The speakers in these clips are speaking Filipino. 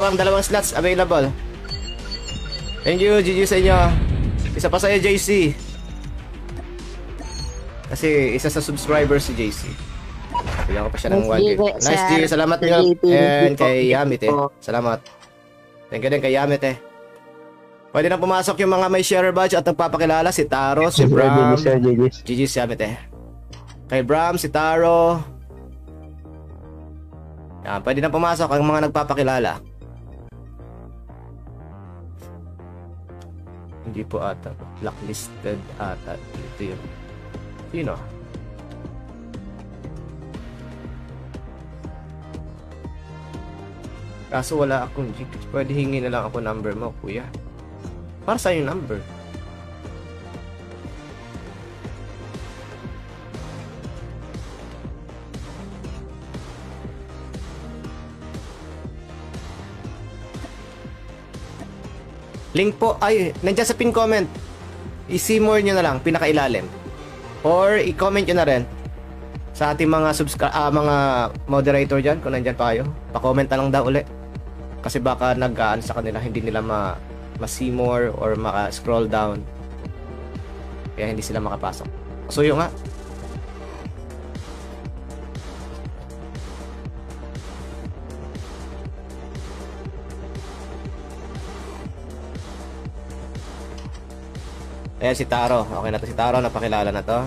ang dalawang slots available. Thank you, GG sa inyo. Isa pa sa'yo, JC. Kasi isa sa subscribers si JC. Bigyan ko pa siya ng 1 Nice deal. Salamat nyo. And kay Yamit Salamat. Thank you din kay Yamit Pwede na pumasok yung mga may share badge at nagpapakilala. Si Taro, si Bram. GG si Yamit Kay Bram, si Taro. Yan, pwede na pumasok ang mga nagpapakilala. Hindi po ata. Blacklisted ata. Ito yun. Sino? Kaso wala akong G. Pwede hingi na lang ako number mo, kuya. Para sa yung number. Link po, ay, nandiyan sa pin comment. I-see more nyo na lang, pinakailalim. Or i-comment nyo na rin sa ating mga mga moderator dyan, kung nandyan pa kayo. Pa-comment na lang daw ulit. Kasi baka nag-aan sa kanila, hindi nila ma-see more or maka-scroll down. Kaya hindi sila makapasok. So yun nga. Ayan si Taro. Okay na to si Taro. Napakilala na to.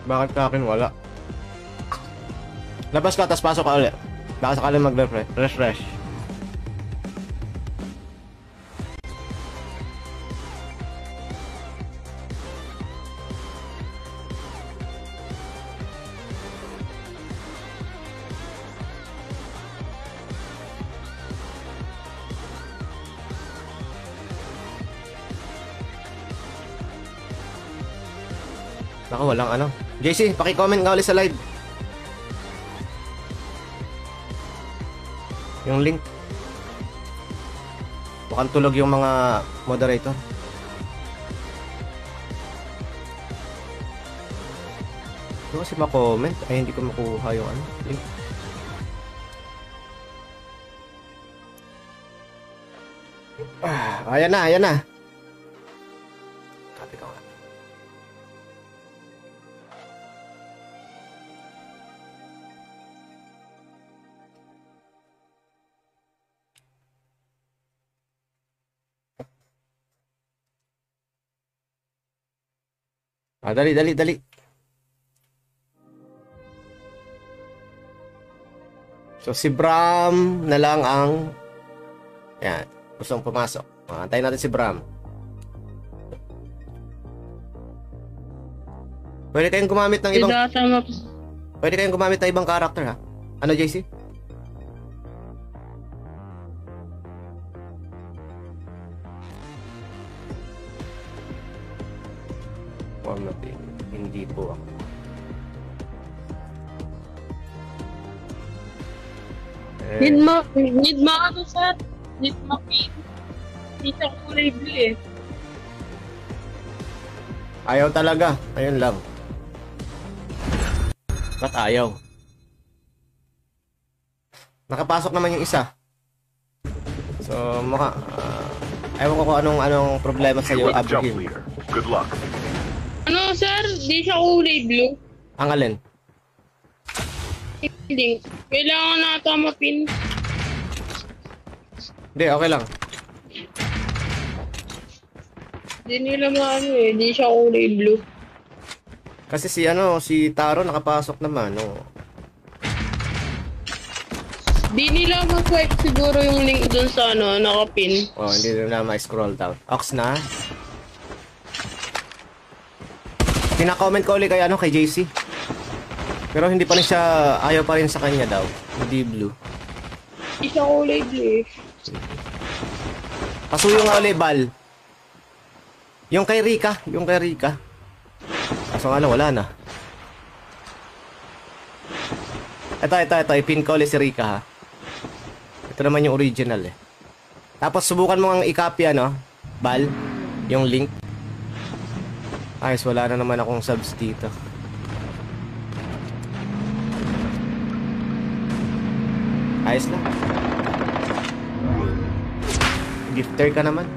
Bakit ka akin wala? Labas ka, tapos pasok ka ulit. Baka sakali mag-refresh. Naku, walang ano. JC, paki-comment nga ulit sa live. Yung link. Mukhang tulog yung mga moderator. Ito kasi ma-comment. Ay, hindi ko makuha yung ano, link. Ayan na, ayan na. Copy ko. Dali. So, si Bram na lang ang yan, gustong pumasok. Antayin natin si Bram. Pwede kayong gumamit ng ibang character, ha? Ano, JC? Hindi po ako. Need mo ano sir? Need mo pin. Hindi sa kulay blue Ayaw talaga. Ayun lang. Ba't ayaw? Nakapasok naman yung isa. So, ewan ko kung anong problema sa'yo, Abraham. Good luck. Ano sir? Di siya kulay blue. Ang alin? Hindi. Kailangan nata mapin. Hindi, okay lang. Di nila maano di siya kulay blue. Kasi si Taro nakapasok naman, no. Di nila mag-swipe siguro yung link dun sa nakapin. Oh, hindi na ma-scroll down. Ox na. Pina-comment ko ulit kay JC. Pero hindi pa rin siya, ayaw pa rin sa kanya daw. Hindi blue. Hindi siya kulay blue Pasuyo nga ulit, Bal. Yung kay Rika. Kaso nga lang, wala na. Ito. I-pin ko ulit si Rika, ha. Ito naman yung original, eh. Tapos, subukan mo ang i-copy, ano, Bal, yung link. Ayos, wala na naman akong subs dito. Ayos lang. Gifter ka naman.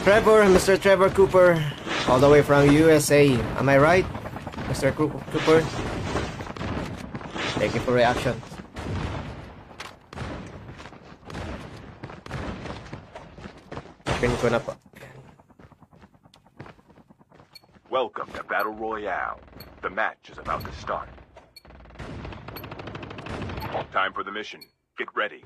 Mr. Trevor Cooper, all the way from USA. Am I right, Mr. Cooper? Thank you for reaction. Pin ko na po. Welcome to Battle Royale. The match is about to start. Time for the mission. Get ready.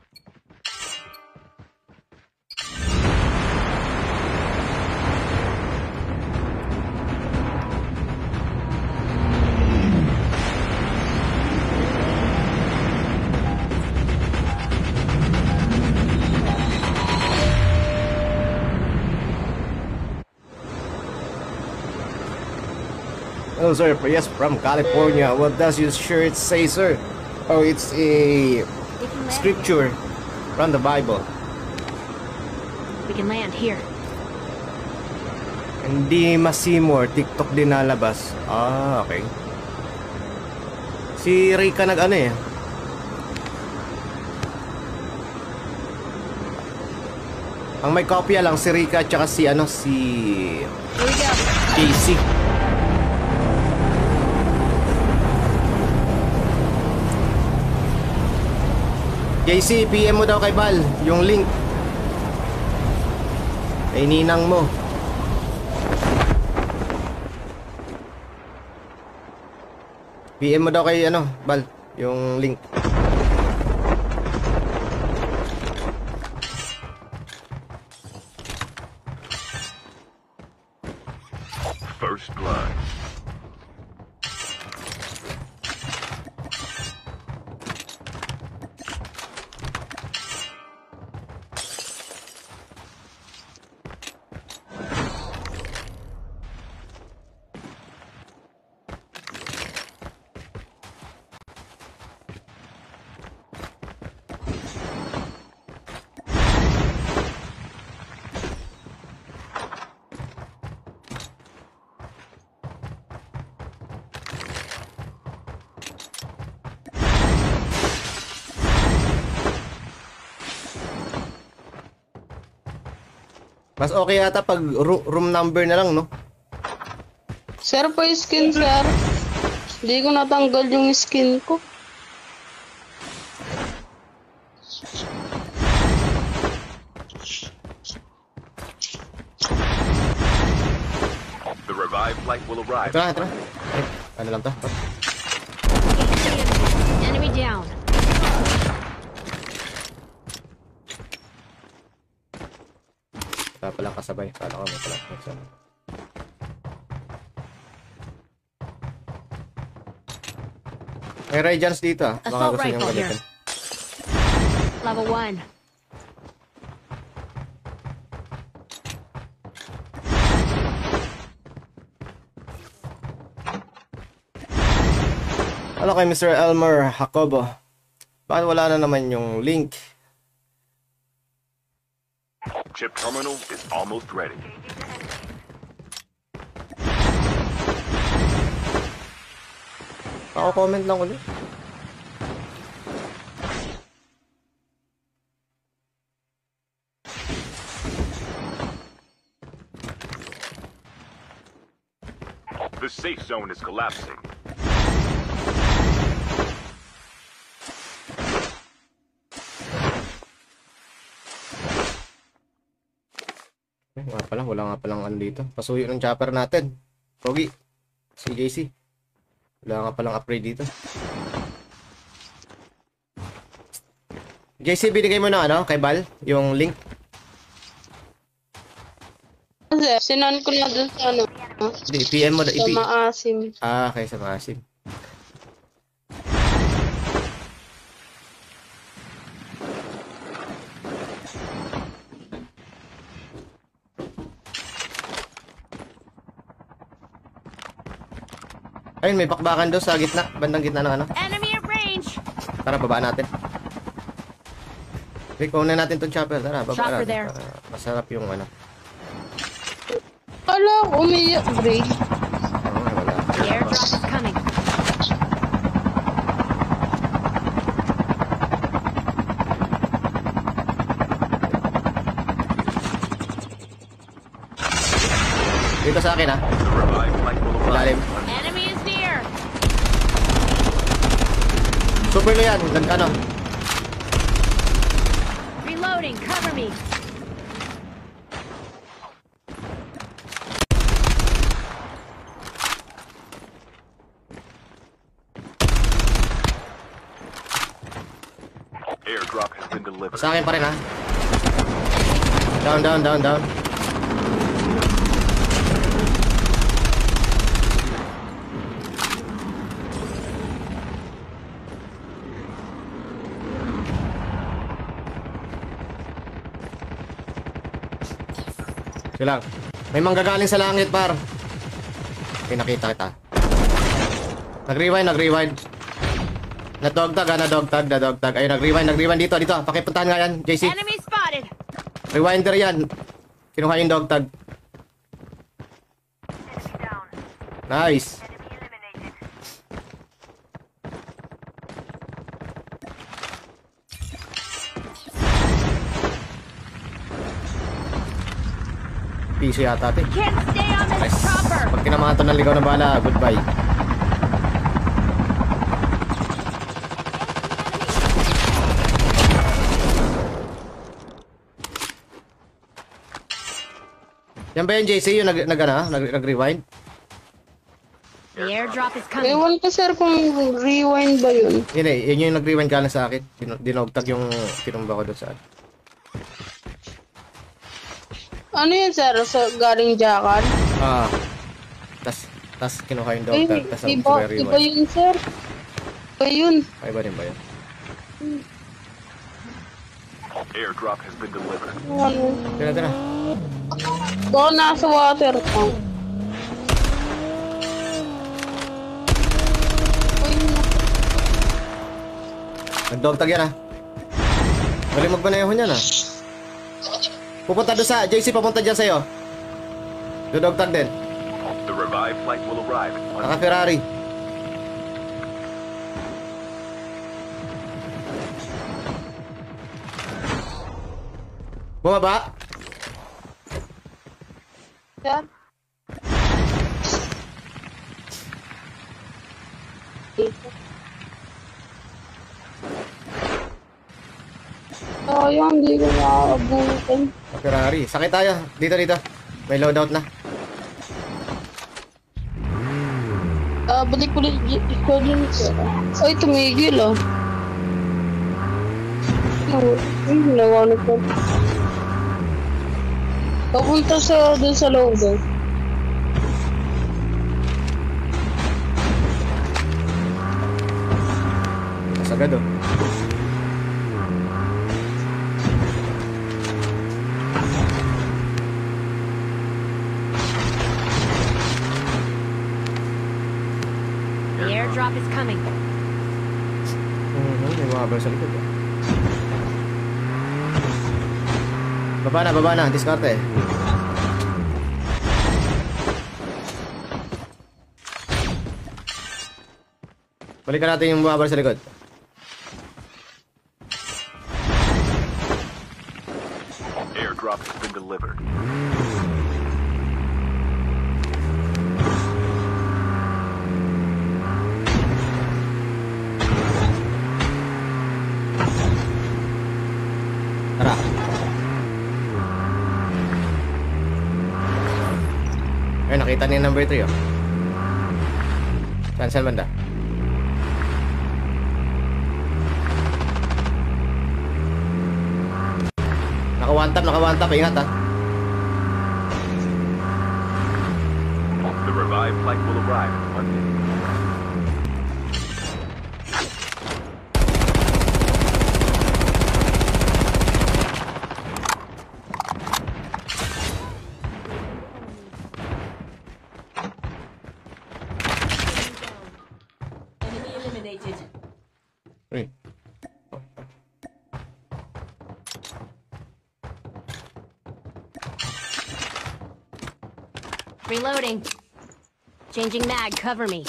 Oh, sir. Yes, from California. What does your shirt say, sir? Oh, it's a scripture from the Bible. We can land here. Hindi masimor, TikTok din nalabas. Ah, okay. Si Rika nag-ano eh. Ang may kopya lang si Rika at saka si JC. JC, PM mo daw kay Bal yung link. Kay ninang mo. PM mo daw kay Bal yung link. First blood. Mas okay yata pag room number na lang, no? Sir, po yung skin, sir. Hindi ko natanggal yung skin ko. The revived flight will arrive. Ito na. Ay, ano lang to? Enemy down. Wala palang kasabay. Kala ko mo pala. May Rayjans dito, ah. Baka Assault gusto niyong rifle here. galitin. Level 1. Hello kay Mr. Elmer Jacobo. Bakit wala na naman yung link? Chip terminal is almost ready. Ako comment lang ulit. The safe zone is collapsing. Wala nga palang ano dito. Pasuyo ng chopper natin. Pogi. Si JC. Wala nga palang upgrade dito. JC, binigay mo na kay Bal, yung link. Sir, sinan ko na dun sa Di, PM mo na. sa maasim. Ah, okay, sa maasim. Ayun, may bakbakan doon sa gitna. Bandang gitna ng ano. Enemy at range. Tara, babaan natin. Okay, kunin natin tong chopper. Tara, babaan Chopper natin. there. Para masarap yung ano. Ala, umiyak, Bray. Oo, wala. The airdrop is coming. Dito sa akin, ha. The revived flight will arrive. Ilalim. Enemy is near. Super lo yan. Ano. Reloading. Cover me. Airdrop has been delivered. Sa akin pa rin, ha. Down, down, down, down. Sige lang. May manggagaling sa langit, par. Okay, nakita kita. Nag-rewind, nag-rewind. Na-dogtag, ha, na-dogtag, na-dogtag. Ayun, nag-rewind dito, dito. Pakipuntahan nga yan, JC. Enemy spotted. Rewinder yan. Kinuha yung dogtag. Nice. Piso yata, ate. Can't stay on this Nice. chopper. Pag kinamahan to ng ligaw na bala, goodbye. Yan ba yung JC yung nag-rewind? The airdrop is coming. Ewan ko, sir, kung rewind ba yun. Yun eh, yun yung nag-rewind ka lang sa akin. Dinogtag yung tinumba ko doon sa akin. Ano yun, sir? Sa galing Jakan? Ah. Tas kinuha yung Eh, dogtag. Tas iba, iba rewind. yun, sir. Iba yun. Ay, iba din ba yun? Airdrop has been delivered. Ano? Tira, tira. Baka nasa water tank. Nag-dogtag yan ah. Bali magbanayahon yan ah. Pupunta doon sa, JC papunta dyan sa'yo. Dodogtag din. The revived flight will arrive in 1 Naka Ferrari. Bumaba. Sir? Sayang, hindi ko makakabutin. Naka Ferrari. Sakit tayo. Dito, dito. May loadout na. Balik ko ulit ko din, sir. Ay, tumigil, ah. Ay, nawanag ko. Papunta sa doon sa loadout. Sagad oh. The airdrop is coming. May mga abang sa likod ah. Baba na. Diskarte. Balikan natin yung bumabal sa likod. Airdrop has been delivered. Tara. Ayun, nakita niya yung number 3 oh. Saan banda? Naka one tap, ingat ah. The revived flight will arrive in 1 minute. Reloading. Changing mag, cover me.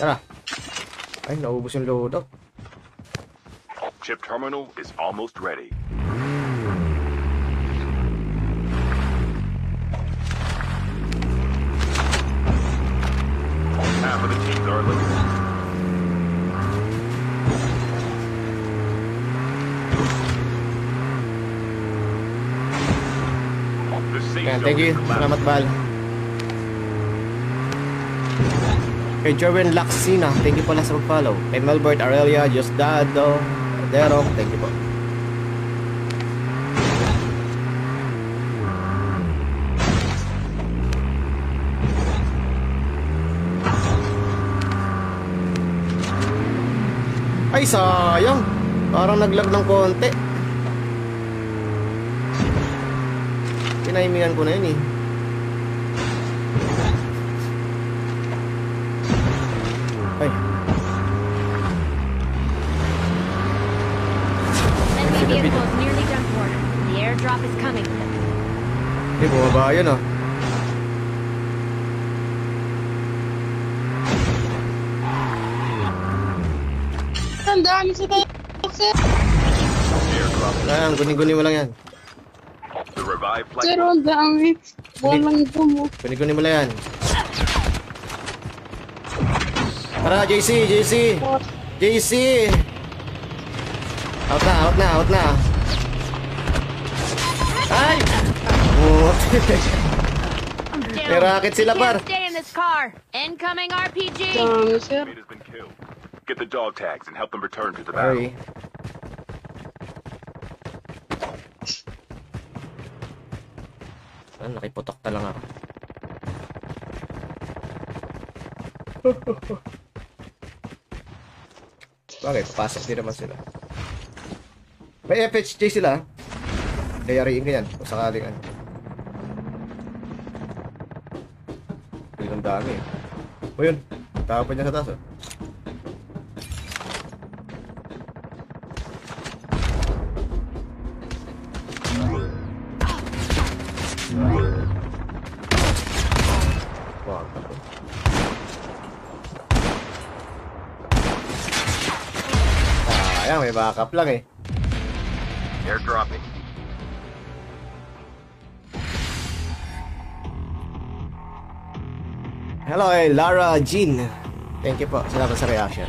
Tara. Ay, naubos yung loadout. Chip terminal is almost ready. Half of the teams are eliminated. The safe Ayan, zone thank you. is collapsing. Salamat, Bal. Kay Jerwin Laxina, thank you pala sa mag-follow. Kay Melbert Aurelia, Diosdado, Derok, thank you po. Ay, sayang. Parang naglag ng konti. Pinaimingan ko na yun eh. Ay. Enemy vehicle is nearly done for. The airdrop is coming. Hindi, bumaba yun ah. Ang dami sa tayo, sir. Airdrop. Ayan, guni-guni mo lang yan. The revived flight. Sir, ang dami. Walang gumo. Guni-guni mo lang yan. Tara, JC, JC! JC! Out na, out na, out na. Ay! Oh. May rocket sila, par. Can't stay in this car. Incoming RPG. Dami, sir. Teammate has been killed. Get the dog tags and help them return to the battle. Sorry. Ah, nakiputok na lang ako. Bakit? Papasok din naman sila. May FHJ sila. Dayariin ka yan. Kung sakaling ano. Ang dami eh. O yun. Tapon niya sa taas. Oh. Wow. Ayan, may backup lang eh. Airdropping. Hello, Lara Jean. Thank you po. Salamat sa reaction.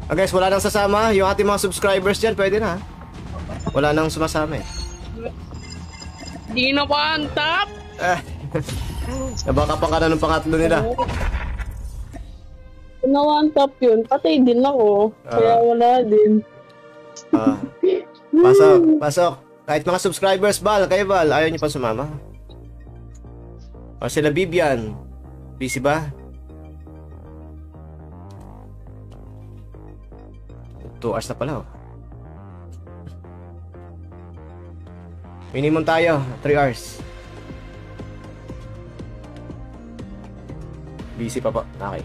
Guys, wala nang sasama. Yung ating mga subscribers dyan, pwede na. Wala nang sumasama eh. Di na pa ang top. Nabaka pa ka na ng pangatlo nila. Na one top yun. Patay din ako. Kaya wala din. Pasok, pasok. Kahit mga subscribers, Bal, kayo Bal, ayaw nyo pa sumama. O sila Bibian. Busy ba? 2 hours na pala oh. Minimum tayo, 3 hours. Busy pa po, okay.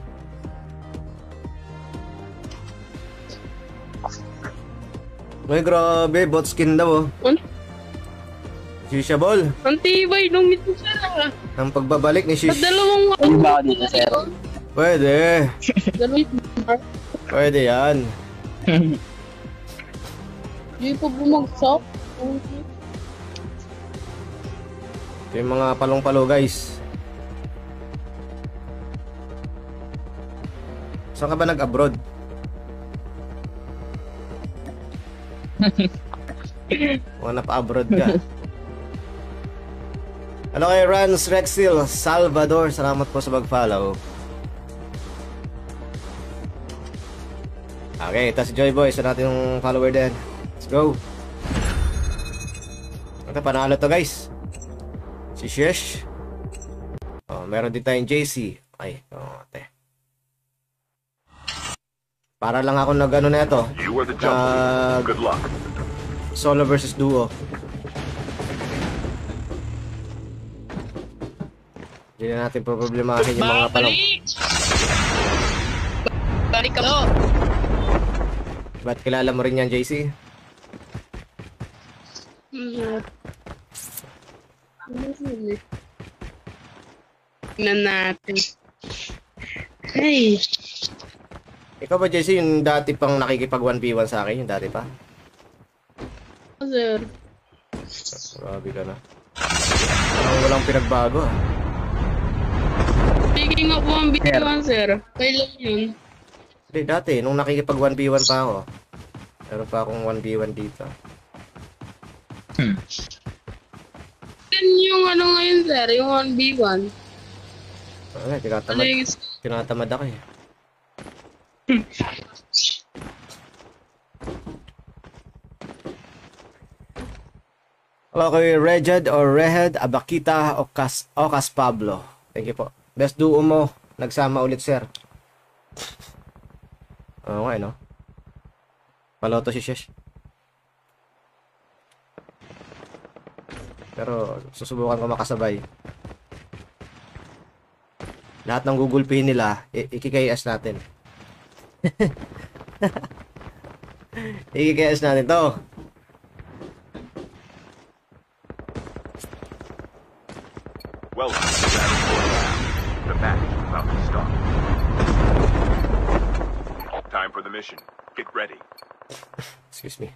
Ay grabe, bot skin daw oh. Shishabol. Ang tibay nung ito siya. Ang pagbabalik ni Shish. Dalawang Ano ba dito, sir? Pwede. Dalawang Pwede yan. Di pa bumagsak. Ito yung mga palong-palo guys. Saan ka ba nag-abroad? Wala pa abroad ka. Hello kay Rans Rexil Salvador, salamat po sa mag-follow. Okay, ito si Joy Boy, isa natin yung follower din. Let's go. Ito, panalo to guys. Si Shesh. Oh, meron din tayong JC. Ay, ate. Para lang ako nag-ano na ito. You are the jump leader. Good luck. Solo versus duo. Hindi na natin problemahin yung mga palong. Balik ka mo. Ba't kilala mo rin yan, JC? Tingnan natin. Ay, Ikaw ba, JC, yung dati pang nakikipag 1v1 sa akin? Yung dati pa? sir. Grabe ka na. Walang pinagbago ah. Speaking of 1v1, sir. Kailan yun? Hindi, dati, nung nakikipag 1v1 pa ako. Meron pa akong 1v1 dito. Yan yung ano ngayon, sir. Yung 1v1. Ano, Ano tinatamad, yung tinatamad ako eh. Okay, Rejed or Rehed, Abakita, Ocas Pablo. Thank you po. Best duo mo. Nagsama ulit, sir. Oo nga, no? Paloto si Shesh. Pero susubukan ko makasabay. Lahat ng gugulpihin nila, ikikayas natin. Ikikayas natin to. Welcome to Battle Royale. The match is about to start. Time for the mission. Get ready. Excuse me.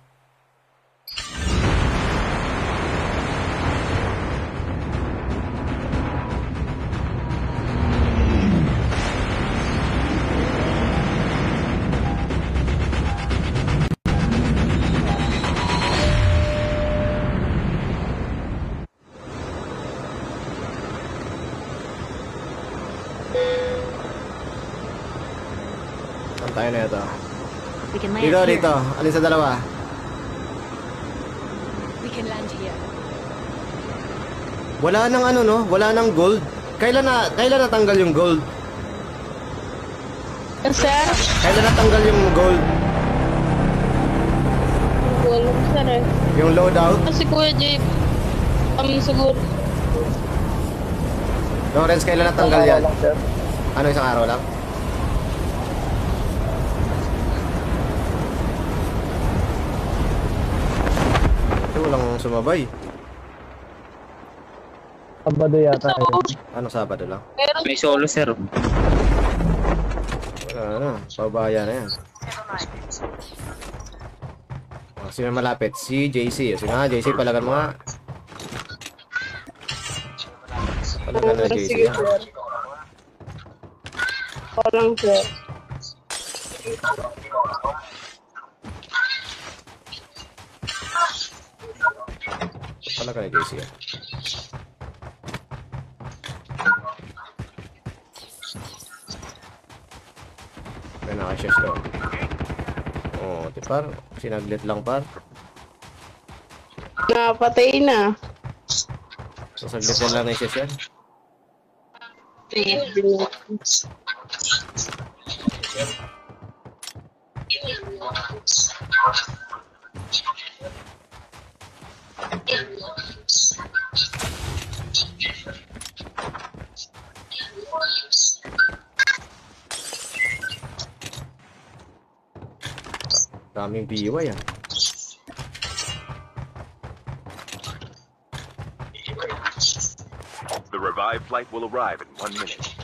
Saan tayo na ito? We can land Dito, here. dito. Alin sa dalawa? We can land here. Wala nang ano, no? Wala nang gold. Kailan natanggal yung gold? Sir? Kailan natanggal yung gold? Wala ko, sir eh. Yung loadout? Kasi Kuya Jay, siguro. Lawrence, kailan natanggal yan? Ano, isang araw lang? Walang sumabay. Sabado yata. Ano, Sabado lang? Pero May solo, sir. Wala na, pabaya na yan. Sino malapit? Si JC. Sino nga, JC, palagan mo nga. Palagan na JC. sige, Ha? sir. Walang, sir. Palagan na JC. Ha? Kaya nakashes daw. Oo, di par. Sinaglit lang par. Napatay na. Sasaglit na lang na yung session. Daming biwa yan. The revived flight will arrive in 1 minute.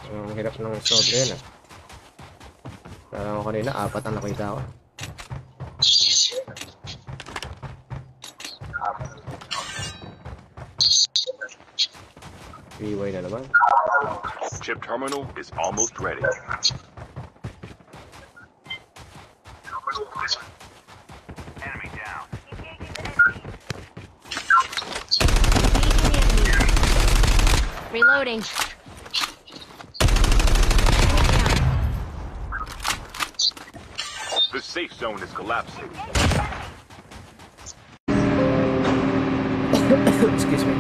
Ang hirap ng sobre yun ah. Parang ako kanina, 4 ang nakita ko. Iway na naman. Chip terminal is almost ready. Enemy down. Reloading. The safe zone is collapsing. Excuse me.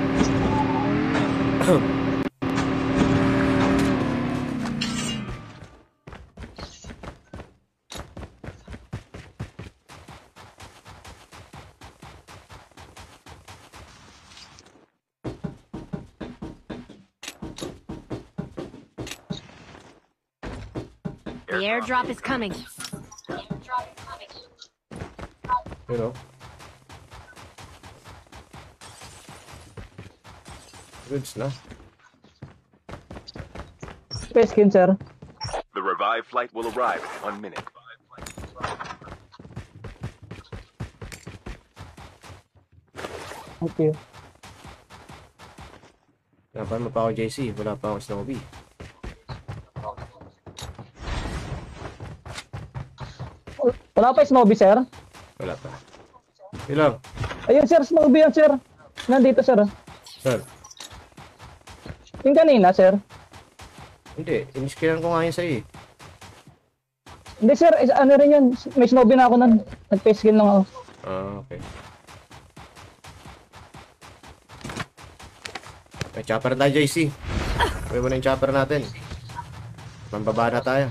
The airdrop is coming. You know? Goods na. Space skin, sir. The revived flight will arrive in 1 minute. Thank you. Napan mo pa ako JC, wala pa ako Snowbee. Wala pa Snowbee, sir? Wala pa. Ilang? Ayun, sir. Snowbee yan, sir. Nandito, sir. Sir? Yung kanina, sir. Hindi, iniskilan ko nga yun sa'yo eh. Hindi, sir. Ano rin yun? May Snowbee na ako nun. Nag-face skin lang ako. Ah, okay. May chopper na tayo, JC. Pwede mo na yung chopper natin. Mambaba na tayo.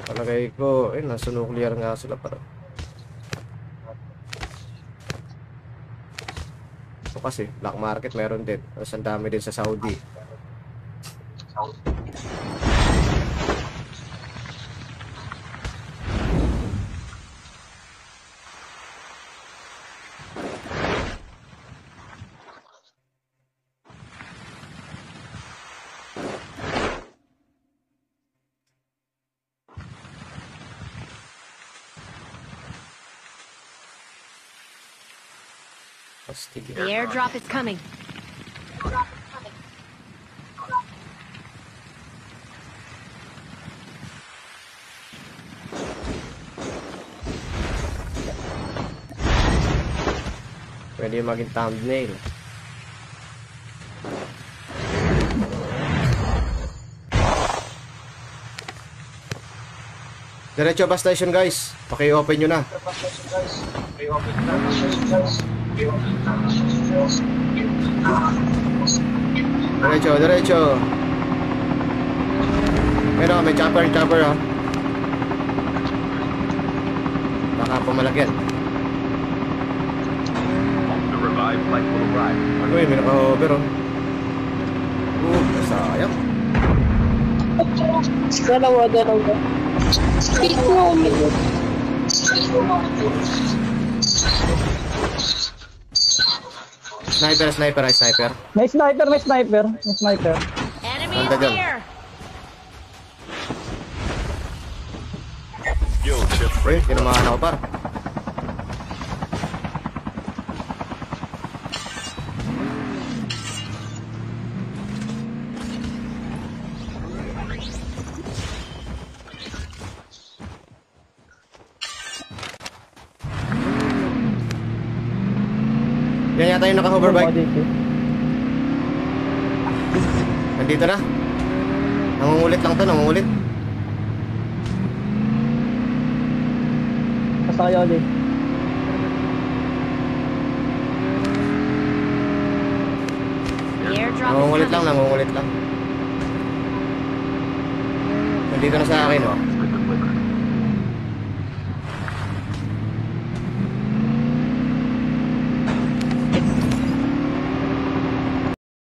Palagay ko, nasa nuclear nga sila parang. Ito kasi, black market meron din. Tapos ang dami din sa Saudi. Astig. The airdrop is coming. Pwede yung maging thumbnail. Diretso bus station guys. Paki-open nyo na. Diretso, diretso. Pero may chopper ha. Baka pumalagyan. The revived flight will arrive. Ano eh, may naka-hover oh. Sayang. Dalawa. Speed mo. Sniper. May sniper. Enemy Nanda is dyan. here. Skill chip Eh, tinamaan ako par. Yan yata yung naka-hoverbike. Nandito na. Nangungulit lang to, nangungulit. Basta kayo ulit. The airdrop is Nangungulit coming. lang. Nandito na sa akin, oh.